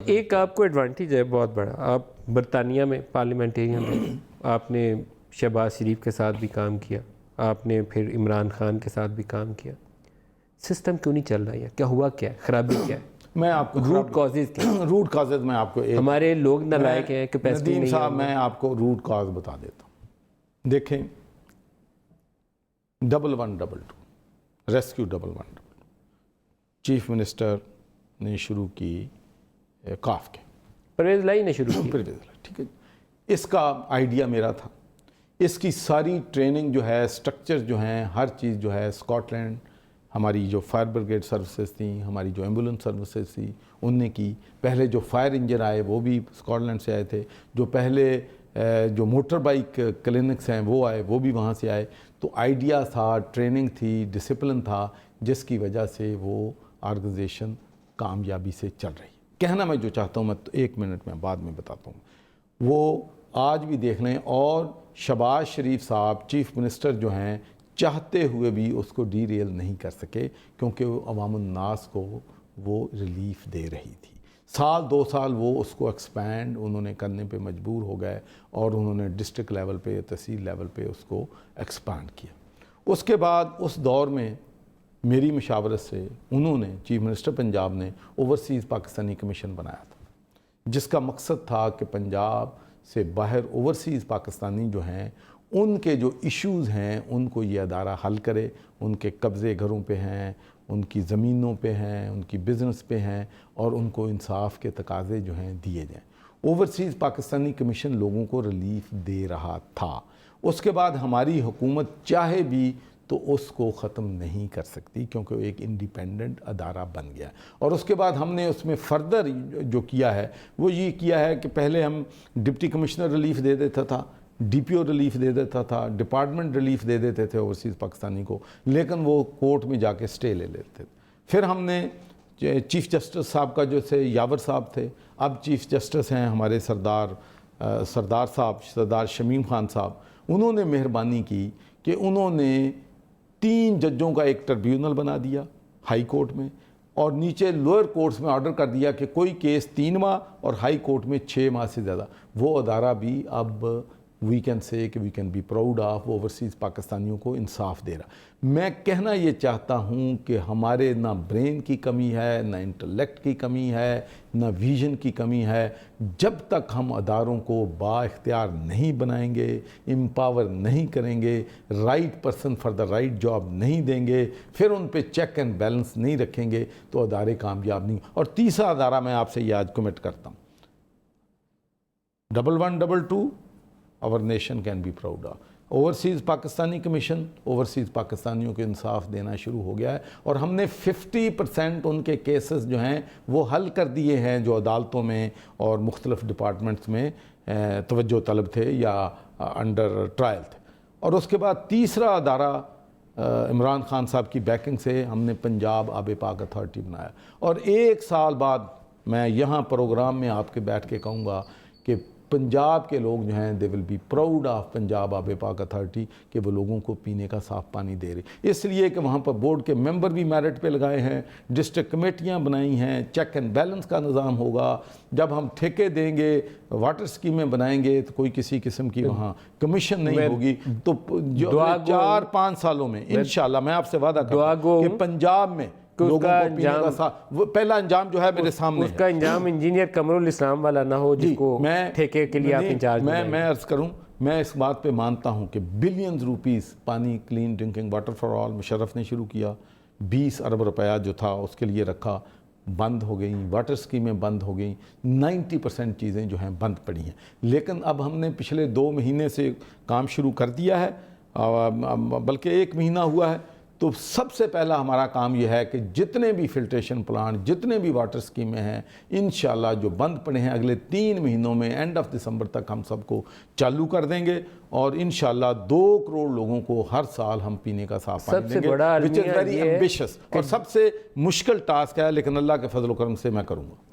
ایک آپ کو ایڈوانٹیج ہے بہت بڑا، آپ برطانیہ میں پارلیمنٹیرین رہے، آپ نے شہباز شریف کے ساتھ بھی کام کیا، آپ نے پھر عمران خان کے ساتھ بھی کام کیا، سسٹم کیوں نہیں چل رہا ہے؟ کیا ہوا، کیا ہے خرابی، کیا ہے میں آپ کو روٹ کازز کیا؟ روٹ کازز میں آپ کو ہمارے لوگ نالائق ہیں، کیپیسٹی ندیم نہیں صاحب میں آپ کو روٹ کاز بتا دیتا ہوں. دیکھیں 1122 ریسکیو 1122 چیف منسٹر نے شروع کی کاف کے، پرویز لائی نے شروع کی. ٹھیک ہے، اس کا آئیڈیا میرا تھا. اس کی ساری ٹریننگ جو ہے، سٹرکچر جو ہیں، ہر چیز جو ہے اسکاٹ لینڈ، ہماری جو فائر بریگیڈ سروسز تھیں، ہماری جو ایمبولنس سروسز تھی ان نے کی. پہلے جو فائر انجن آئے وہ بھی اسکاٹ لینڈ سے آئے تھے، جو پہلے جو موٹر بائک کلینکس ہیں وہ آئے، وہ بھی وہاں سے آئے. تو آئیڈیا تھا، ٹریننگ تھی، ڈسپلن تھا، جس کی وجہ سے وہ آرگنائزیشن کامیابی سے چل رہی ہے. کہنا میں جو چاہتا ہوں، میں 1 منٹ میں بعد میں بتاتا ہوں، وہ آج بھی دیکھ لیں. اور شہباز شریف صاحب چیف منسٹر جو ہیں، چاہتے ہوئے بھی اس کو ڈی ریل نہیں کر سکے، کیونکہ وہ عوام الناس کو وہ ریلیف دے رہی تھی. 2 سال وہ اس کو ایکسپینڈ انہوں نے کرنے پہ مجبور ہو گئے، اور انہوں نے ڈسٹرکٹ لیول پہ، تحصیل لیول پہ اس کو ایکسپینڈ کیا. اس کے بعد اس دور میں میری مشاورت سے انہوں نے، چیف منسٹر پنجاب نے اوورسیز پاکستانی کمیشن بنایا تھا، جس کا مقصد تھا کہ پنجاب سے باہر اوورسیز پاکستانی جو ہیں ان کے جو ایشوز ہیں ان کو یہ ادارہ حل کرے. ان کے قبضے گھروں پہ ہیں، ان کی زمینوں پہ ہیں، ان کی بزنس پہ ہیں، اور ان کو انصاف کے تقاضے جو ہیں دیے جائیں. اوورسیز پاکستانی کمیشن لوگوں کو ریلیف دے رہا تھا. اس کے بعد ہماری حکومت چاہے بھی تو اس کو ختم نہیں کر سکتی، کیونکہ وہ ایک انڈیپینڈنٹ ادارہ بن گیا. اور اس کے بعد ہم نے اس میں فردر جو کیا ہے وہ یہ کیا ہے کہ پہلے ہم ڈپٹی کمشنر ریلیف دے دیتا تھا، ڈی پی او ریلیف دے دیتا تھا، ڈپارٹمنٹ ریلیف دے دیتے تھے اوورسیز پاکستانی کو، لیکن وہ کورٹ میں جا کے سٹے لے لیتے تھے. پھر ہم نے چیف جسٹس صاحب کا جو تھے یاور صاحب تھے، اب چیف جسٹس ہیں ہمارے سردار صاحب، سردار شمیم خان صاحب. انہوں نے مہربانی کی کہ انہوں نے 3 ججوں کا ایک ٹربیونل بنا دیا ہائی کورٹ میں، اور نیچے لوئر کورٹس میں آرڈر کر دیا کہ کوئی کیس 3 ماہ اور ہائی کورٹ میں 6 ماہ سے زیادہ. وہ ادارہ بھی اب وی کین سے کہ we can be proud of, overseas پاکستانیوں کو انصاف دے رہا. میں کہنا یہ چاہتا ہوں کہ ہمارے نہ برین کی کمی ہے، نہ انٹلیکٹ کی کمی ہے، نہ ویژن کی کمی ہے. جب تک ہم اداروں کو با اختیار نہیں بنائیں گے، امپاور نہیں کریں گے، right person for the right job نہیں دیں گے، پھر ان پہ چیک اینڈ بیلنس نہیں رکھیں گے، تو ادارے کامیاب نہیں. اور تیسرا ادارہ میں آپ سے یہ آج کمٹ کرتا ہوں، 1122 our nation can be proud of. Overseas Pakistani commission overseas پاکستانیوں کو انصاف دینا شروع ہو گیا ہے، اور ہم نے 50% ان کے کیسز جو ہیں وہ حل کر دیے ہیں، جو عدالتوں میں اور مختلف ڈپارٹمنٹس میں توجہ طلب تھے یا انڈر ٹرائل تھے. اور اس کے بعد تیسرا ادارہ عمران خان صاحب کی بیکنگ سے ہم نے پنجاب آب پاک اتھارٹی بنایا. اور 1 سال بعد میں یہاں پروگرام میں آپ کے بیٹھ کے کہوں گا کہ پنجاب کے لوگ جو ہیں they will be proud of Punjab Aab Pak authority, کہ وہ لوگوں کو پینے کا صاف پانی دے رہی. اس لیے کہ وہاں پر بورڈ کے ممبر بھی میرٹ پہ لگائے ہیں، ڈسٹرکٹ کمیٹیاں بنائی ہیں، چیک اینڈ بیلنس کا نظام ہوگا. جب ہم ٹھیکے دیں گے، واٹر سکیمیں بنائیں گے، تو کوئی کسی قسم کی وہاں کمیشن نہیں ہوگی. تو جو 4-5 سالوں میں انشاءاللہ میں آپ سے وعدہ کرتا ہوں کہ پنجاب میں لوگوں کو پینے کا صاف، پہلا انجام جو ہے میرے سامنے اس کا انجام انجینئر قمر الاسلام والا نہ ہو جس کو ٹھیکے کے لیے آپ انچارج. میں عرض کروں، میں اس بات پہ مانتا ہوں کہ بلینز روپیز پانی، clean drinking water for all Musharraf نے شروع کیا، 20 ارب روپیہ جو تھا اس کے لیے رکھا، بند ہو گئیں، واٹر سکیمیں بند ہو گئیں، 90% چیزیں جو ہیں بند پڑی ہیں. لیکن اب ہم نے پچھلے 2 مہینے سے کام شروع کر دیا ہے، بلکہ 1 مہینہ ہوا ہے. تو سب سے پہلا ہمارا کام یہ ہے کہ جتنے بھی فلٹریشن پلانٹ، جتنے بھی واٹر سکیمیں ہیں، انشاءاللہ جو بند پڑے ہیں اگلے 3 مہینوں میں اینڈ آف دسمبر تک ہم سب کو چالو کر دیں گے، اور انشاءاللہ 2 کروڑ لوگوں کو ہر سال ہم پینے کا صاف پانی دیں گے، which is very ambitious اور سب سے مشکل ٹاسک ہے، لیکن اللہ کے فضل و کرم سے میں کروں گا.